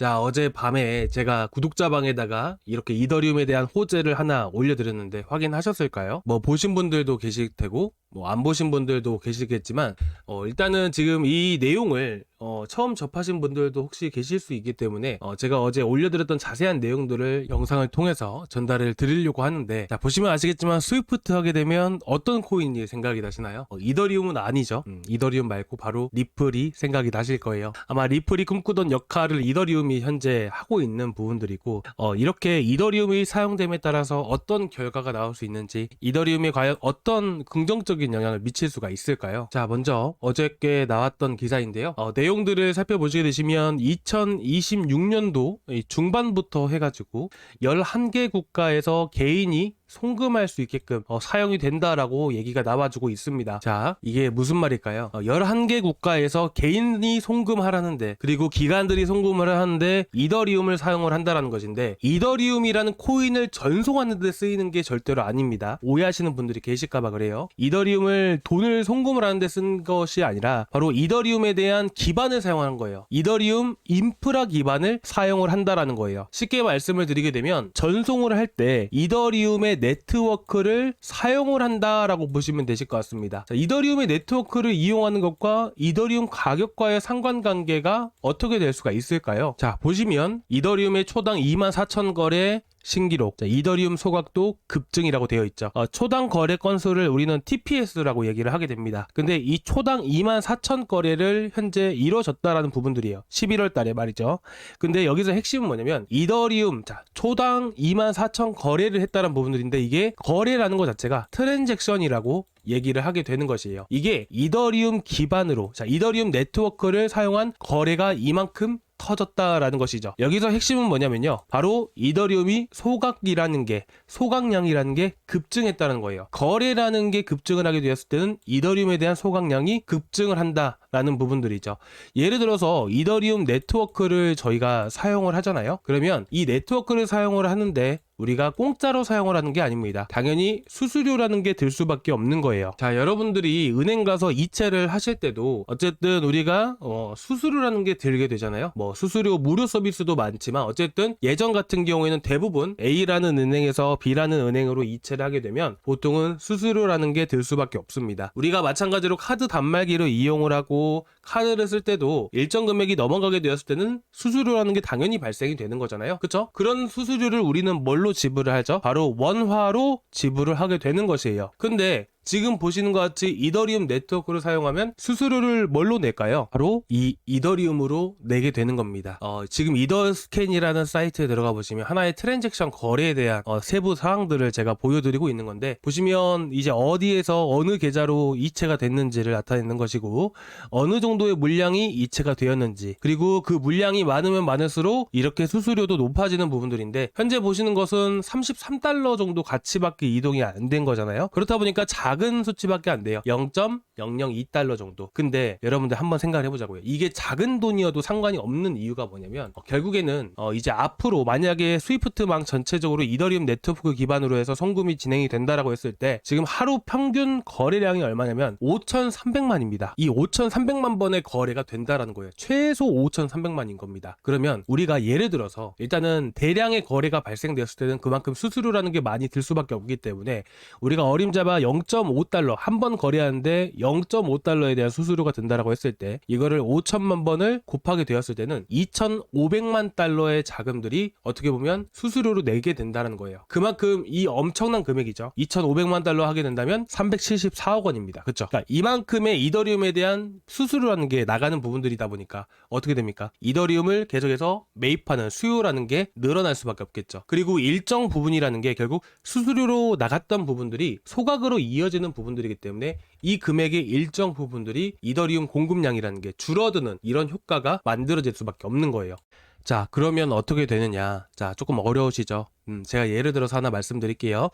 자, 어젯밤에 제가 구독자방에다가 이렇게 이더리움에 대한 호재를 하나 올려드렸는데 확인하셨을까요? 뭐 보신 분들도 계실 테고 뭐 안 보신 분들도 계시겠지만 일단은 지금 이 내용을 처음 접하신 분들도 혹시 계실 수 있기 때문에 제가 어제 올려드렸던 자세한 내용들을 영상을 통해서 전달을 드리려고 하는데, 자, 보시면 아시겠지만 스위프트 하게 되면 어떤 코인이 생각이 나시나요? 이더리움은 아니죠. 이더리움 말고 바로 리플이 생각이 나실 거예요. 아마 리플이 꿈꾸던 역할을 이더리움이 현재 하고 있는 부분들이고, 이렇게 이더리움이 사용됨에 따라서 어떤 결과가 나올 수 있는지, 이더리움에 과연 어떤 긍정적인 영향을 미칠 수가 있을까요? 자, 먼저 어저께 나왔던 기사인데요. 내용들을 살펴보시게 되시면 2026년도 중반부터 해가지고 11개 국가에서 개인이 송금할 수 있게끔 사용이 된다라고 얘기가 나와주고 있습니다. 자, 이게 무슨 말일까요? 11개 국가에서 개인이 송금하라는데, 그리고 기관들이 송금을 하는데 이더리움을 사용을 한다라는 것인데, 이더리움이라는 코인을 전송하는 데 쓰이는 게 절대로 아닙니다. 오해하시는 분들이 계실까봐 그래요. 이더리움을 돈을 송금을 하는 데 쓴 것이 아니라 바로 이더리움에 대한 기반을 사용하는 거예요. 이더리움 인프라 기반을 사용을 한다라는 거예요. 쉽게 말씀을 드리게 되면 전송을 할 때 이더리움의 네트워크를 사용을 한다라고 보시면 되실 것 같습니다. 자, 이더리움의 네트워크를 이용하는 것과 이더리움 가격과의 상관관계가 어떻게 될 수가 있을까요? 자, 보시면 이더리움의 초당 24,000거래 신기록, 자, 이더리움 소각도 급증이라고 되어 있죠. 초당 거래 건수를 우리는 TPS라고 얘기를 하게 됩니다. 근데 이 초당 24,000거래를 현재 이루어졌다라는 부분들이에요. 11월 달에 말이죠. 근데 여기서 핵심은 뭐냐면 이더리움, 자, 초당 24,000 거래를 했다는 부분들인데, 이게 거래라는 것 자체가 트랜잭션이라고 얘기를 하게 되는 것이에요. 이게 이더리움 기반으로, 자, 이더리움 네트워크를 사용한 거래가 이만큼 터졌다라는 것이죠. 여기서 핵심은 뭐냐면요, 바로 이더리움이 소각량이라는 게 급증했다는 거예요. 거래라는 게 급증을 하게 되었을 때는 이더리움에 대한 소각량이 급증을 한다라는 부분들이죠. 예를 들어서 이더리움 네트워크를 저희가 사용을 하잖아요. 그러면 이 네트워크를 사용을 하는데 우리가 공짜로 사용을 하는 게 아닙니다. 당연히 수수료라는 게 들 수밖에 없는 거예요. 자, 여러분들이 은행 가서 이체를 하실 때도 어쨌든 우리가 수수료라는 게 들게 되잖아요. 뭐 수수료 무료 서비스도 많지만 어쨌든 예전 같은 경우에는 대부분 A라는 은행에서 B라는 은행으로 이체를 하게 되면 보통은 수수료라는 게 들 수밖에 없습니다. 우리가 마찬가지로 카드 단말기를 이용을 하고 카드를 쓸 때도 일정 금액이 넘어가게 되었을 때는 수수료라는 게 당연히 발생이 되는 거잖아요. 그쵸? 그런 수수료를 우리는 뭘로 지불을 하죠? 바로 원화로 지불을 하게 되는 것이에요. 근데 지금 보시는 것 같이 이더리움 네트워크를 사용하면 수수료를 뭘로 낼까요? 바로 이 이더리움으로 내게 되는 겁니다. 지금 이더스캔이라는 사이트에 들어가 보시면 하나의 트랜잭션 거래에 대한 세부 사항들을 제가 보여드리고 있는 건데, 보시면 이제 어디에서 어느 계좌로 이체가 됐는지를 나타내는 것이고, 어느 정도의 물량이 이체가 되었는지, 그리고 그 물량이 많으면 많을수록 이렇게 수수료도 높아지는 부분들인데, 현재 보시는 것은 33달러 정도 가치밖에 이동이 안 된 거잖아요. 그렇다 보니까 작은 수치밖에 안 돼요. 0.002달러 정도. 근데 여러분들 한번 생각을 해보자고요. 이게 작은 돈이어도 상관이 없는 이유가 뭐냐면, 결국에는 이제 앞으로 만약에 스위프트망 전체적으로 이더리움 네트워크 기반으로 해서 송금이 진행이 된다라고 했을 때 지금 하루 평균 거래량이 얼마냐면 5,300만입니다. 이 5,300만 번의 거래가 된다라는 거예요. 최소 5,300만인 겁니다. 그러면 우리가 예를 들어서 일단은 대량의 거래가 발생되었을 때는 그만큼 수수료라는 게 많이 들 수밖에 없기 때문에 우리가 어림잡아 0.5달러 한 번 거래하는데 0.5달러에 대한 수수료가 든다라고 했을 때, 이거를 5천만 번을 곱하게 되었을 때는 2,500만 달러의 자금들이 어떻게 보면 수수료로 내게 된다는 거예요. 그만큼 이 엄청난 금액이죠. 2,500만 달러 하게 된다면 374억 원입니다. 그렇죠? 그러니까 이만큼의 이더리움에 대한 수수료라는 게 나가는 부분들이다 보니까 어떻게 됩니까? 이더리움을 계속해서 매입하는 수요라는 게 늘어날 수밖에 없겠죠. 그리고 일정 부분이라는 게 결국 수수료로 나갔던 부분들이 소각으로 이어지는 부분들이기 때문에 이 금액의 일정 부분들이 이더리움 공급량이라는 게 줄어드는 이런 효과가 만들어질 수밖에 없는 거예요. 자, 그러면 어떻게 되느냐? 자, 조금 어려우시죠? 제가 예를 들어서 하나 말씀드릴게요.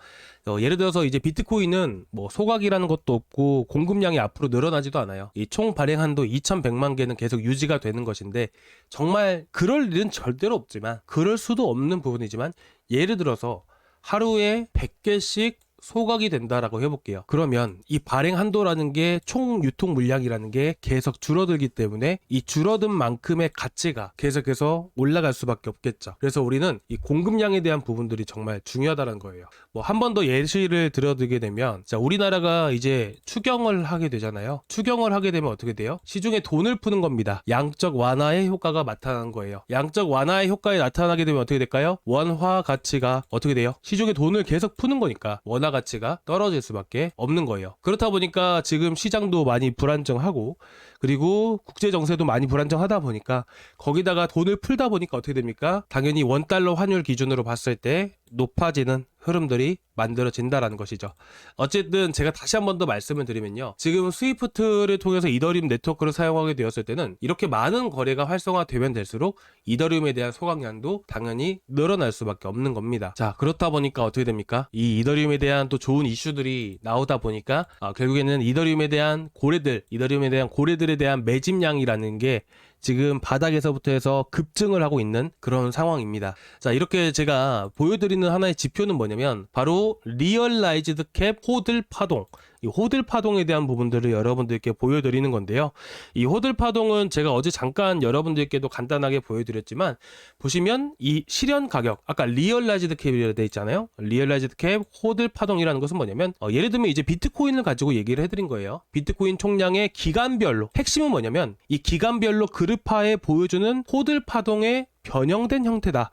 예를 들어서 이제 비트코인은 뭐 소각이라는 것도 없고 공급량이 앞으로 늘어나지도 않아요. 이 총 발행 한도 2,100만 개는 계속 유지가 되는 것인데, 정말 그럴 일은 절대로 없지만, 그럴 수도 없는 부분이지만, 예를 들어서 하루에 100개씩 소각이 된다라고 해볼게요. 그러면 이 발행 한도라는 게 총 유통 물량이라는 게 계속 줄어들기 때문에 이 줄어든 만큼의 가치가 계속해서 올라갈 수밖에 없겠죠. 그래서 우리는 이 공급량에 대한 부분들이 정말 중요하다는 거예요. 뭐 한 번 더 예시를 들어드리게 되면, 자, 우리나라가 이제 추경을 하게 되잖아요. 추경을 하게 되면 어떻게 돼요? 시중에 돈을 푸는 겁니다. 양적 완화의 효과가 나타나는 거예요. 양적 완화의 효과에 나타나게 되면 어떻게 될까요? 원화 가치가 어떻게 돼요? 시중에 돈을 계속 푸는 거니까 원화 가치가 떨어질 수밖에 없는 거예요. 그렇다 보니까 지금 시장도 많이 불안정하고, 그리고 국제 정세도 많이 불안정하다 보니까 거기다가 돈을 풀다 보니까 어떻게 됩니까? 당연히 원달러 환율 기준으로 봤을 때 높아지는 흐름들이 만들어진다라는 것이죠. 어쨌든 제가 다시 한 번 더 말씀을 드리면요. 지금 스위프트를 통해서 이더리움 네트워크를 사용하게 되었을 때는 이렇게 많은 거래가 활성화되면 될수록 이더리움에 대한 소각량도 당연히 늘어날 수밖에 없는 겁니다. 자, 그렇다 보니까 어떻게 됩니까? 이 이더리움에 대한 또 좋은 이슈들이 나오다 보니까 결국에는 이더리움에 대한 고래들에 대한 매집량이라는 게 지금 바닥에서부터 해서 급증을 하고 있는 그런 상황입니다. 자, 이렇게 제가 보여드리는 하나의 지표는 뭐냐면 바로 리얼라이즈드 캡 호들 파동, 이 호들 파동에 대한 부분들을 여러분들께 보여드리는 건데요. 이 호들 파동은 제가 어제 잠깐 여러분들께도 간단하게 보여드렸지만, 보시면 이 실현 가격, 아까 리얼라이즈드 캡이라고 되어 있잖아요. 리얼라이즈드 캡 호들 파동이라는 것은 뭐냐면 예를 들면 이제 비트코인을 가지고 얘기를 해드린 거예요. 비트코인 총량의 기간별로, 핵심은 뭐냐면 이 기간별로 그룹화에 보여주는 호들 파동의 변형된 형태다.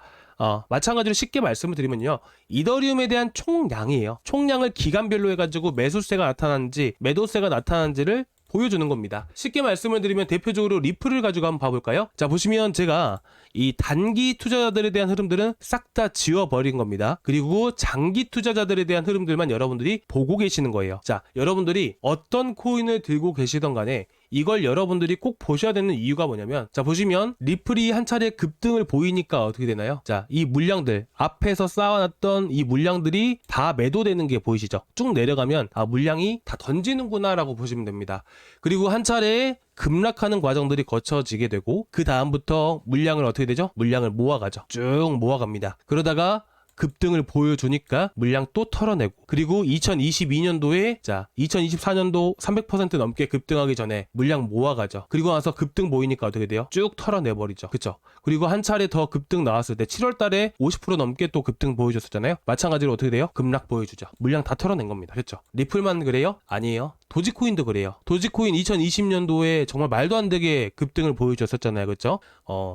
마찬가지로 쉽게 말씀을 드리면요. 이더리움에 대한 총량이에요. 총량을 기간별로 해가지고 매수세가 나타나는지 매도세가 나타나는지를 보여주는 겁니다. 쉽게 말씀을 드리면 대표적으로 리플을 가지고 한번 봐볼까요? 자, 보시면 제가 이 단기 투자자들에 대한 흐름들은 싹 다 지워버린 겁니다. 그리고 장기 투자자들에 대한 흐름들만 여러분들이 보고 계시는 거예요. 자, 여러분들이 어떤 코인을 들고 계시던 간에 이걸 여러분들이 꼭 보셔야 되는 이유가 뭐냐면, 자, 보시면 리플이 한 차례 급등을 보이니까 어떻게 되나요? 자, 이 물량들, 앞에서 쌓아놨던 이 물량들이 다 매도되는 게 보이시죠? 쭉 내려가면 물량이 다 던지는구나 라고 보시면 됩니다. 그리고 한 차례 급락하는 과정들이 거쳐지게 되고, 그 다음부터 물량을 어떻게 되죠? 물량을 모아가죠. 쭉 모아갑니다. 그러다가 급등을 보여주니까 물량 또 털어내고, 그리고 2022년도에 2024년도 300% 넘게 급등하기 전에 물량 모아가죠. 그리고 나서 급등 보이니까 어떻게 돼요? 쭉 털어내버리죠. 그쵸? 그리고 한 차례 더 급등 나왔을 때 7월 달에 50% 넘게 또 급등 보여줬었잖아요. 마찬가지로 어떻게 돼요? 급락 보여주죠. 물량 다 털어낸 겁니다. 그렇죠? 리플만 그래요? 아니에요. 도지코인도 그래요. 도지코인 2020년도에 정말 말도 안 되게 급등을 보여줬었잖아요. 그렇죠?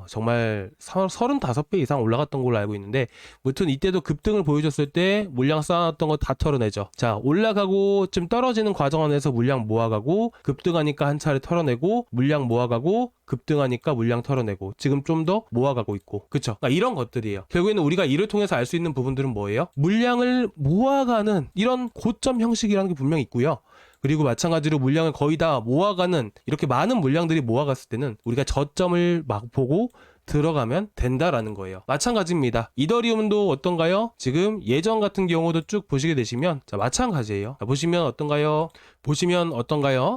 정말 35배 이상 올라갔던 걸로 알고 있는데, 무튼 이때도 급등을 보여줬을 때 물량 쌓아놨던 거 다 털어내죠. 자, 올라가고 좀 떨어지는 과정 안에서 물량 모아가고, 급등하니까 한 차례 털어내고, 물량 모아가고, 급등하니까 물량 털어내고, 지금 좀 더 모아가고 있고, 그쵸? 그러니까 이런 것들이에요. 결국에는 우리가 이를 통해서 알 수 있는 부분들은 뭐예요? 물량을 모아가는 이런 고점 형식이라는 게 분명히 있고요. 그리고 마찬가지로 물량을 거의 다 모아가는, 이렇게 많은 물량들이 모아갔을 때는 우리가 저점을 막 보고 들어가면 된다라는 거예요. 마찬가지입니다. 이더리움도 어떤가요? 지금 예전 같은 경우도 쭉 보시게 되시면, 자, 마찬가지예요. 자, 보시면 어떤가요?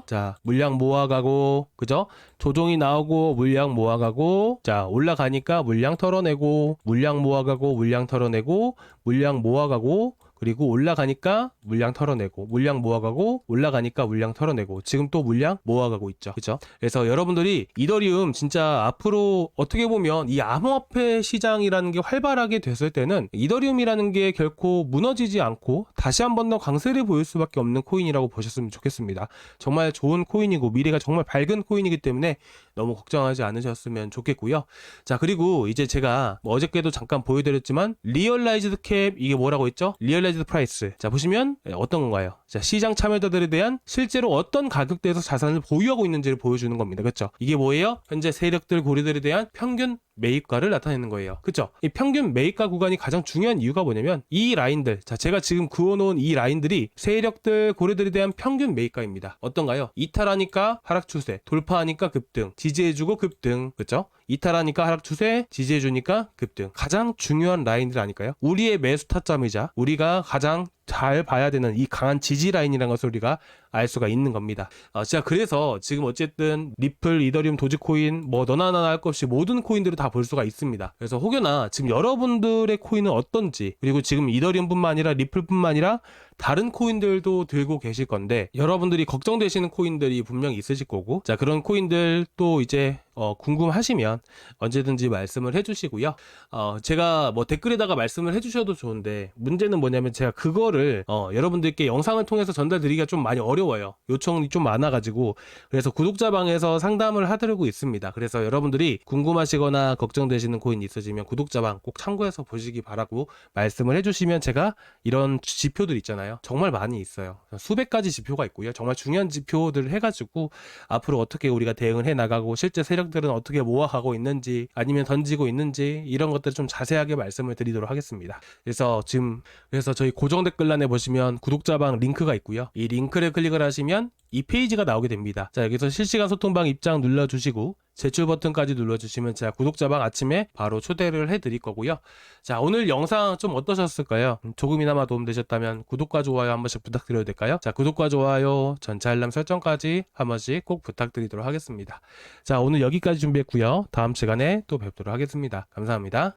자, 물량 모아가고, 그죠? 조정이 나오고 물량 모아가고, 자, 올라가니까 물량 털어내고, 물량 모아가고, 물량 털어내고, 물량 모아가고, 그리고 올라가니까 물량 털어내고, 물량 모아가고, 올라가니까 물량 털어내고, 지금 또 물량 모아가고 있죠. 그죠? 그래서 여러분들이 이더리움 진짜 앞으로 어떻게 보면 이 암호화폐 시장이라는 게 활발하게 됐을 때는 이더리움이라는 게 결코 무너지지 않고 다시 한 번 더 강세를 보일 수밖에 없는 코인이라고 보셨으면 좋겠습니다. 정말 좋은 코인이고 미래가 정말 밝은 코인이기 때문에 너무 걱정하지 않으셨으면 좋겠고요. 자, 그리고 이제 제가 어저께도 잠깐 보여드렸지만 리얼라이즈드 캡, 이게 뭐라고 했죠? 리얼라이즈드 프라이스. 자, 보시면 어떤 건가요? 자, 시장 참여자들에 대한 실제로 어떤 가격대에서 자산을 보유하고 있는지를 보여주는 겁니다. 그렇죠? 이게 뭐예요? 현재 세력들, 고리들에 대한 평균 매입가를 나타내는 거예요. 그쵸? 이 평균 매입가 구간이 가장 중요한 이유가 뭐냐면 이 라인들, 자, 제가 지금 그어놓은 이 라인들이 세력들, 고래들에 대한 평균 매입가입니다. 어떤가요? 이탈하니까 하락 추세, 돌파하니까 급등, 지지해주고 급등, 그쵸? 이탈하니까 하락 추세, 지지해주니까 급등. 가장 중요한 라인들 아닐까요? 우리의 매수 타점이자 우리가 가장 잘 봐야 되는 이 강한 지지 라인이라는 것을 우리가 알 수가 있는 겁니다. 제가 그래서 지금 어쨌든 리플, 이더리움, 도지코인 뭐 너나 나나 할 것 없이 모든 코인들을 다 볼 수가 있습니다. 그래서 혹여나 지금 여러분들의 코인은 어떤지, 그리고 지금 이더리움뿐만 아니라 리플뿐만 아니라 다른 코인들도 들고 계실 건데 여러분들이 걱정되시는 코인들이 분명히 있으실 거고, 자, 그런 코인들 또 이제 궁금하시면 언제든지 말씀을 해주시고요. 제가 뭐 댓글에다가 말씀을 해주셔도 좋은데, 문제는 뭐냐면 제가 그거를 여러분들께 영상을 통해서 전달드리기가 좀 많이 어려워요. 요청이 좀 많아가지고. 그래서 구독자방에서 상담을 하드리고 있습니다. 그래서 여러분들이 궁금하시거나 걱정되시는 코인 있으시면 구독자방 꼭 참고해서 보시기 바라고 말씀을 해주시면, 제가 이런 지표들 있잖아요, 정말 많이 있어요. 수백 가지 지표가 있고요. 정말 중요한 지표들을 해가지고 앞으로 어떻게 우리가 대응을 해나가고 실제 세력들은 어떻게 모아가고 있는지, 아니면 던지고 있는지, 이런 것들을 좀 자세하게 말씀을 드리도록 하겠습니다. 그래서 저희 고정 댓글란에 보시면 구독자방 링크가 있고요. 이 링크를 클릭을 하시면 이 페이지가 나오게 됩니다. 자, 여기서 실시간 소통방 입장 눌러주시고 제출 버튼까지 눌러주시면 제가 구독자방 아침에 바로 초대를 해드릴 거고요. 자, 오늘 영상 좀 어떠셨을까요? 조금이나마 도움되셨다면 구독과 좋아요 한 번씩 부탁드려도 될까요? 자, 구독과 좋아요, 전체 알람 설정까지 한 번씩 꼭 부탁드리도록 하겠습니다. 자, 오늘 여기까지 준비했고요. 다음 시간에 또 뵙도록 하겠습니다. 감사합니다.